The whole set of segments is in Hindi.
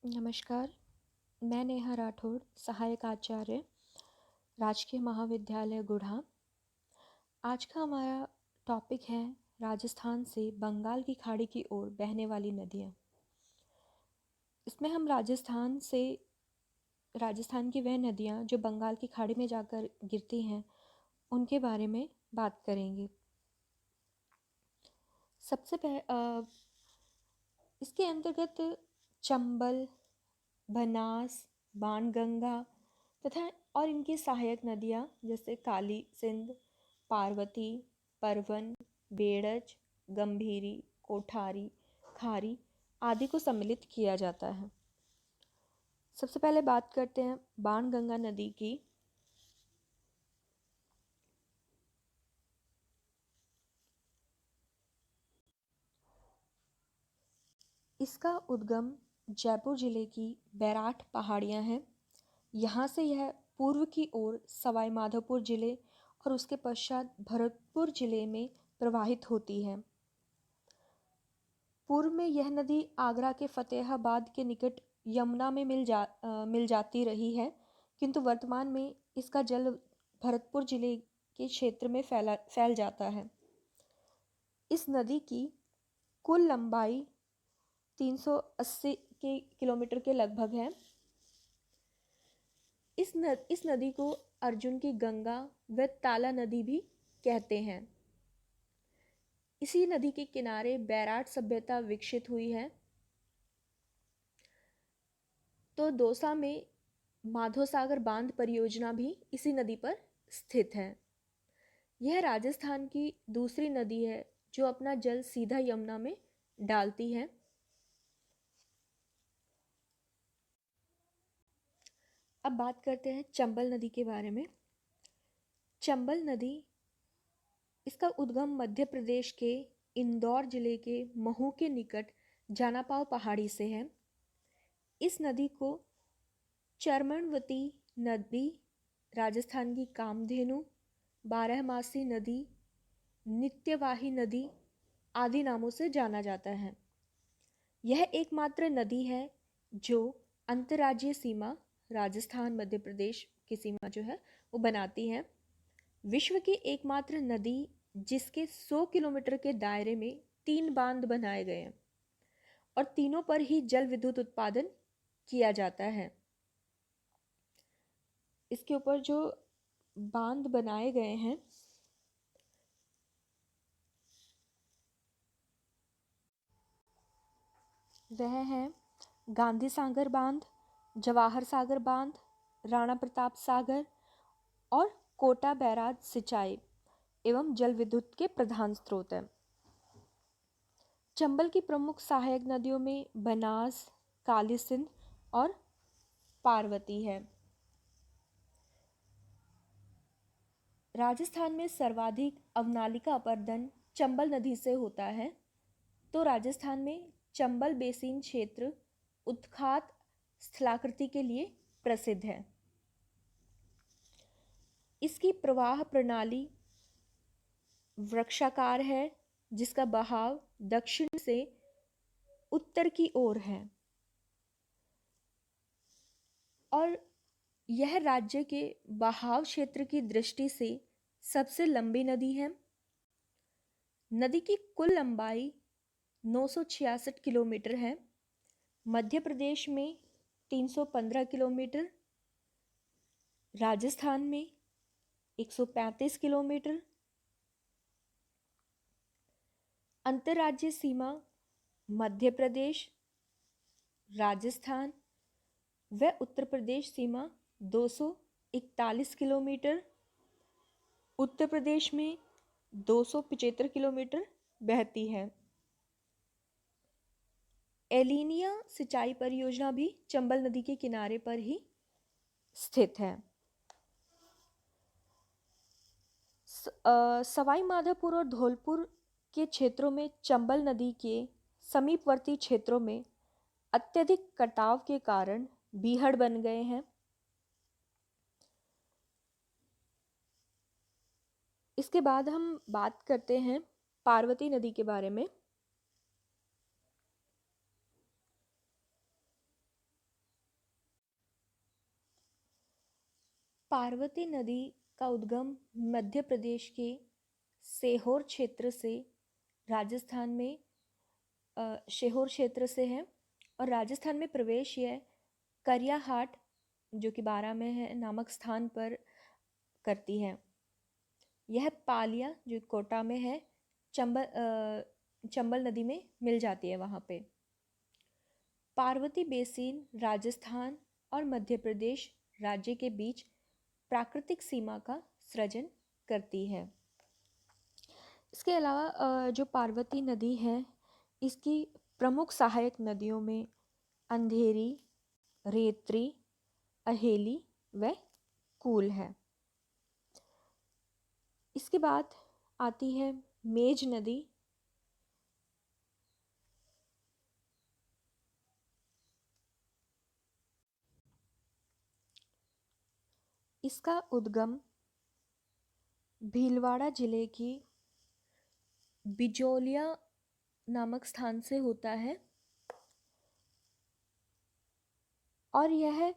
नमस्कार, मैं नेहा राठौड़, सहायक आचार्य, राजकीय महाविद्यालय गुढ़ा। आज का हमारा टॉपिक है राजस्थान से बंगाल की खाड़ी की ओर बहने वाली नदियाँ। इसमें हम राजस्थान की वह नदियाँ जो बंगाल की खाड़ी में जाकर गिरती हैं, उनके बारे में बात करेंगे। इसके अंतर्गत चंबल, बनास, बाणगंगा तथा और इनकी सहायक नदियाँ जैसे काली सिंध, पार्वती, परवन, बेड़ज, गंभीरी, कोठारी, खारी आदि को सम्मिलित किया जाता है। सबसे पहले बात करते हैं बाणगंगा नदी की। इसका उद्गम जयपुर जिले की बैराठ पहाड़ियाँ हैं। यहाँ से यह पूर्व की ओर सवाई माधोपुर जिले और उसके पश्चात भरतपुर जिले में प्रवाहित होती है। पूर्व में यह नदी आगरा के फतेहाबाद के निकट यमुना में मिल जाती रही है, किंतु वर्तमान में इसका जल भरतपुर जिले के क्षेत्र में फैल जाता है। इस नदी की कुल लंबाई 380 किलोमीटर के लगभग है। इस नदी को अर्जुन की गंगा व ताला नदी भी कहते हैं। इसी नदी के किनारे बैराठ सभ्यता विकसित हुई है। तो दौसा में माधोसागर बांध परियोजना भी इसी नदी पर स्थित है। यह राजस्थान की दूसरी नदी है जो अपना जल सीधा यमुना में डालती है। अब बात करते हैं चंबल नदी के बारे में। चंबल नदी, इसका उद्गम मध्य प्रदेश के इंदौर जिले के महू के निकट जानापाव पहाड़ी से है। इस नदी को चर्मणवती नदी, राजस्थान की कामधेनु, बारहमासी नदी, नित्यवाही नदी आदि नामों से जाना जाता है। यह एकमात्र नदी है जो अंतर्राज्यीय सीमा राजस्थान मध्य प्रदेश की सीमा जो है वो बनाती है। विश्व की एकमात्र नदी जिसके 100 किलोमीटर के दायरे में 3 बांध बनाए गए हैं और तीनों पर ही जल विद्युत उत्पादन किया जाता है। इसके ऊपर जो बांध बनाए गए हैं वह है गांधी सागर बांध, जवाहर सागर बांध, राणा प्रताप सागर और कोटा बैराज सिंचाई एवं जल विद्युत के प्रधान स्रोत हैं। चंबल की प्रमुख सहायक नदियों में बनास, काली सिंध और पार्वती है। राजस्थान में सर्वाधिक अवनालिका अपरदन चंबल नदी से होता है। तो राजस्थान में चंबल बेसिन क्षेत्र उत्खात स्थलाकृति के लिए प्रसिद्ध है। इसकी प्रवाह प्रणाली वृक्षाकार है जिसका बहाव दक्षिण से उत्तर की ओर है और यह राज्य के बहाव क्षेत्र की दृष्टि से सबसे लंबी नदी है। नदी की कुल लंबाई 966 किलोमीटर है। मध्य प्रदेश में 315 किलोमीटर, राजस्थान में 135 किलोमीटर। अंतर्राज्यीय सीमा मध्य प्रदेश, राजस्थान व उत्तर प्रदेश सीमा 241 किलोमीटर, उत्तर प्रदेश में 275 किलोमीटर बहती है। एलिनिया सिंचाई परियोजना भी चंबल नदी के किनारे पर ही स्थित है। सवाई माधोपुर और धौलपुर के क्षेत्रों में चंबल नदी के समीपवर्ती क्षेत्रों में अत्यधिक कटाव के कारण बीहड़ बन गए हैं। इसके बाद हम बात करते हैं पार्वती नदी के बारे में। पार्वती नदी का उद्गम मध्य प्रदेश के सीहोर क्षेत्र से राजस्थान में सीहोर क्षेत्र से है और राजस्थान में प्रवेश यह करियाहाट जो कि बारां में है नामक स्थान पर करती है। यह पालिया जो कोटा में है चंबल नदी में मिल जाती है वहाँ पे। पार्वती बेसिन राजस्थान और मध्य प्रदेश राज्य के बीच प्राकृतिक सीमा का सृजन करती है। इसके अलावा जो पार्वती नदी है इसकी प्रमुख सहायक नदियों में अंधेरी, रेत्री, अहेली व कूल है। इसके बाद आती है मेज नदी। इसका उद्गम भीलवाड़ा जिले की बिजोलिया नामक स्थान से होता है और यह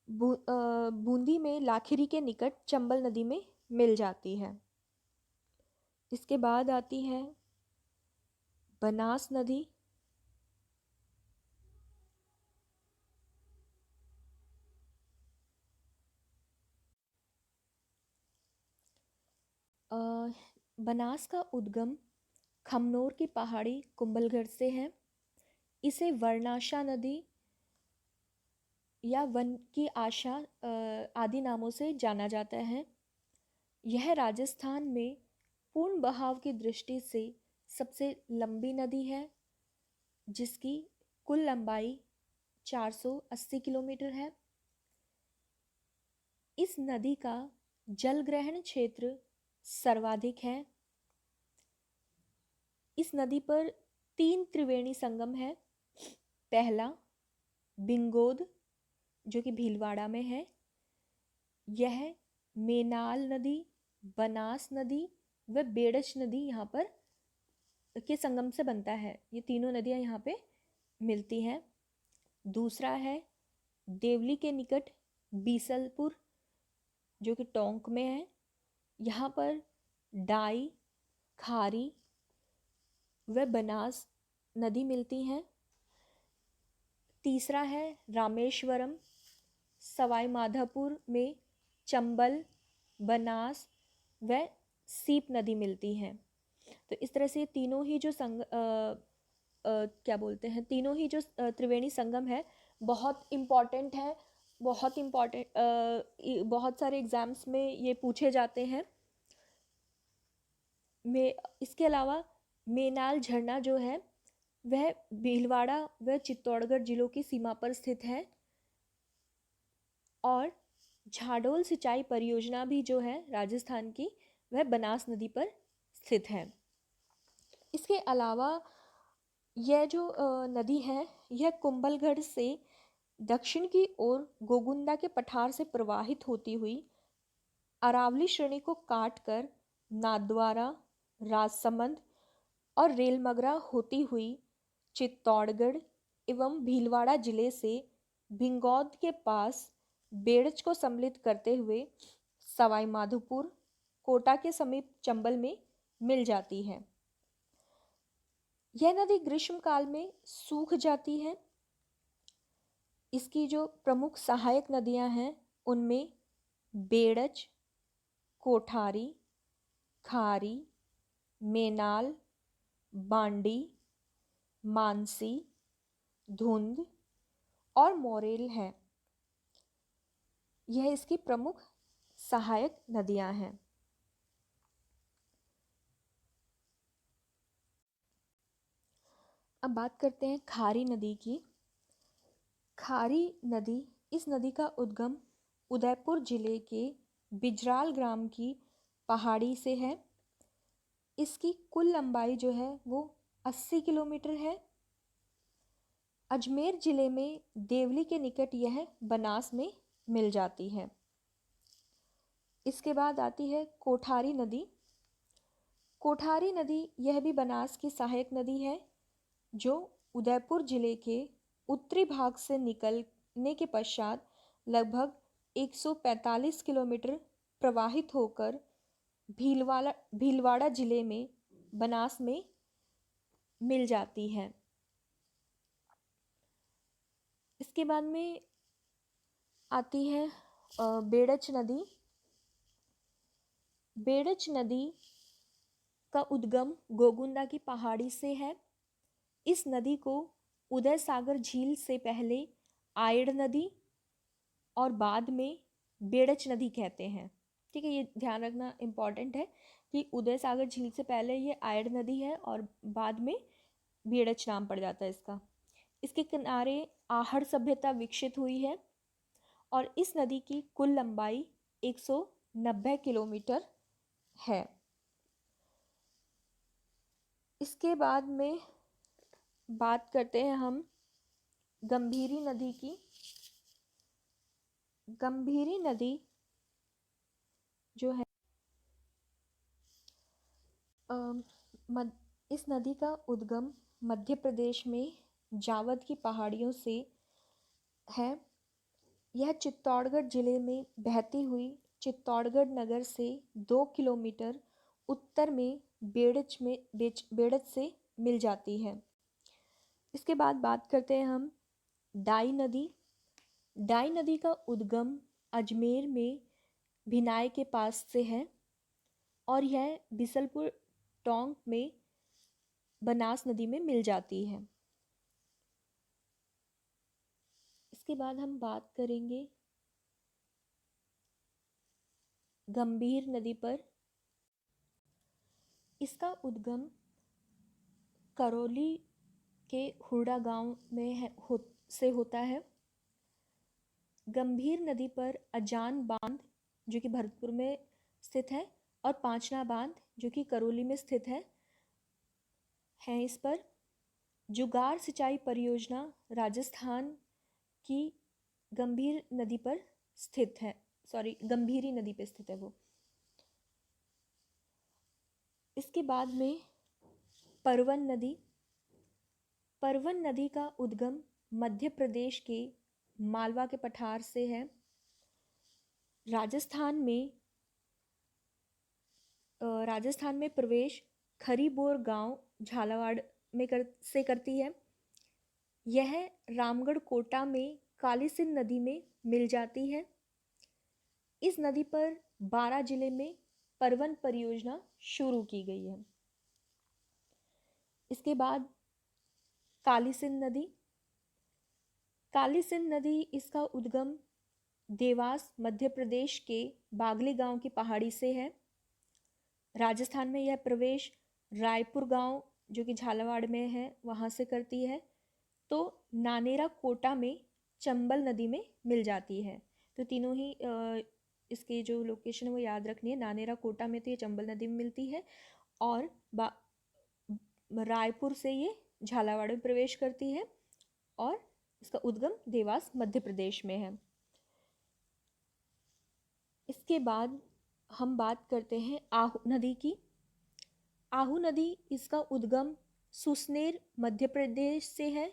बूंदी में लाखिरी के निकट चंबल नदी में मिल जाती है। इसके बाद आती है बनास नदी। बनास का उद्गम खमनोर की पहाड़ी कुंभलगढ़ से है। इसे वर्णाशा नदी या वन की आशा आदि नामों से जाना जाता है। यह राजस्थान में पूर्ण बहाव की दृष्टि से सबसे लंबी नदी है जिसकी कुल लंबाई 480 किलोमीटर है। इस नदी का जलग्रहण क्षेत्र सर्वाधिक है। इस नदी पर 3 त्रिवेणी संगम है। पहला बिंगोद जो कि भीलवाड़ा में है। यह मेनाल नदी, बनास नदी व बेड़च नदी यहाँ पर के संगम से बनता है। ये तीनों नदियाँ यहाँ पे मिलती हैं। दूसरा है देवली के निकट बीसलपुर जो कि टोंक में है। यहाँ पर डाई, खारी व बनास नदी मिलती हैं। तीसरा है रामेश्वरम, सवाई माधोपुर में चंबल, बनास व सीप नदी मिलती हैं। तो इस तरह से तीनों ही जो तीनों ही जो त्रिवेणी संगम है बहुत इम्पॉर्टेंट है। बहुत सारे एग्जाम्स में ये पूछे जाते हैं। इसके अलावा मेनाल झरना जो है वह भीलवाड़ा व चित्तौड़गढ़ जिलों की सीमा पर स्थित है और झाडोल सिंचाई परियोजना भी जो है राजस्थान की वह बनास नदी पर स्थित है। इसके अलावा यह जो नदी है यह कुंभलगढ़ से दक्षिण की ओर गोगुंदा के पठार से प्रवाहित होती हुई अरावली श्रेणी को काटकर नाथद्वारा, राजसमंद और रेलमगरा होती हुई चित्तौड़गढ़ एवं भीलवाड़ा जिले से भिंगौद के पास बेड़च को सम्मिलित करते हुए सवाई माधोपुर, कोटा के समीप चंबल में मिल जाती है। यह नदी ग्रीष्म काल में सूख जाती है। इसकी जो प्रमुख सहायक नदियां हैं उनमें बेड़च, कोठारी, खारी, मेनाल, बांडी, मानसी, धुंध और मोरेल है। यह इसकी प्रमुख सहायक नदियां हैं। अब बात करते हैं खारी नदी की। खारी नदी, इस नदी का उद्गम उदयपुर जिले के बिजराल ग्राम की पहाड़ी से है। इसकी कुल लंबाई जो है वो 80 किलोमीटर है। अजमेर जिले में देवली के निकट यह बनास में मिल जाती है। इसके बाद आती है कोठारी नदी। कोठारी नदी यह भी बनास की सहायक नदी है जो उदयपुर जिले के उत्तरी भाग से निकलने के पश्चात लगभग 145 किलोमीटर प्रवाहित होकर भीलवाड़ा जिले में बनास में मिल जाती है। इसके बाद में आती है बेड़च नदी। बेड़च नदी का उद्गम गोगुंदा की पहाड़ी से है। इस नदी को उदय सागर झील से पहले आयड़ नदी और बाद में बेड़च नदी कहते हैं। ठीक है, ये ध्यान रखना इम्पॉर्टेंट है कि उदय सागर झील से पहले ये आयड़ नदी है और बाद में बेड़च नाम पड़ जाता है इसका। इसके किनारे आहड़ सभ्यता विकसित हुई है और इस नदी की कुल लंबाई 190 किलोमीटर है। इसके बाद में बात करते हैं हम गंभीरी नदी की। गंभीरी नदी जो है इस नदी का उद्गम मध्य प्रदेश में जावद की पहाड़ियों से है। यह चित्तौड़गढ़ जिले में बहती हुई चित्तौड़गढ़ नगर से 2 किलोमीटर उत्तर में बेड़च से मिल जाती है। इसके बाद बात करते हैं हम डाई नदी। डाई नदी का उद्गम अजमेर में भिनाई के पास से है और यह बिसलपुर टोंक में बनास नदी में मिल जाती है। इसके बाद हम बात करेंगे गंभीर नदी पर। इसका उद्गम करौली के हुरडा गांव में से होता है। गंभीर नदी पर अजान बांध जो कि भरतपुर में स्थित है और पांचना बांध जो कि करौली में स्थित है इस पर। जुगाड़ सिंचाई परियोजना राजस्थान की गंभीर नदी पर स्थित है, गंभीरी नदी पर स्थित है वो। इसके बाद में परवन नदी। परवन नदी का उद्गम मध्य प्रदेश के मालवा के पठार से है। राजस्थान में प्रवेश खरीबोर गांव झालावाड़ में से करती है। यह रामगढ़ कोटा में काली सिंध नदी में मिल जाती है। इस नदी पर 12 जिले में परवन परियोजना शुरू की गई है। इसके बाद काली सिंध नदी। काली सिंध नदी इसका उद्गम देवास मध्य प्रदेश के बागली गांव की पहाड़ी से है। राजस्थान में यह प्रवेश रायपुर गांव जो कि झालावाड़ में है वहाँ से करती है। तो नानेरा कोटा में चंबल नदी में मिल जाती है। तो तीनों ही इसके जो लोकेशन है वो याद रखनी है। नानेरा कोटा में तो ये चंबल नदी में मिलती है और रायपुर से ये झालावाड़ में प्रवेश करती है और इसका उद्गम देवास मध्य प्रदेश में है। इसके बाद हम बात करते हैं आहू नदी की। आहू नदी इसका उद्गम सुसनेर मध्य प्रदेश से है।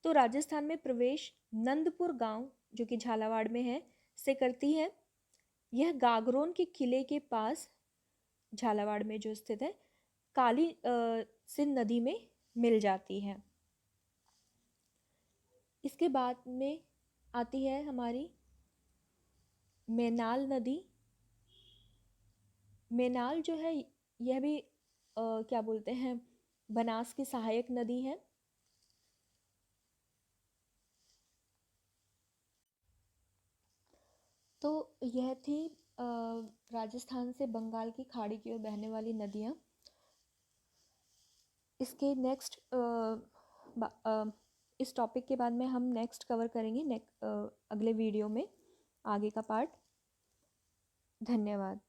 तो राजस्थान में प्रवेश नंदपुर गांव जो कि झालावाड़ में है से करती है। यह गागरोन के किले के पास झालावाड़ में जो स्थित है काली सिंध नदी में मिल जाती है। इसके बाद में आती है हमारी मेनाल नदी। मेनाल जो है यह भी क्या बोलते हैं बनास की सहायक नदी है। तो यह थी राजस्थान से बंगाल की खाड़ी की ओर बहने वाली नदियाँ। इसके नेक्स्ट इस टॉपिक के बाद में हम नेक्स्ट कवर करेंगे अगले वीडियो में आगे का पार्ट। धन्यवाद।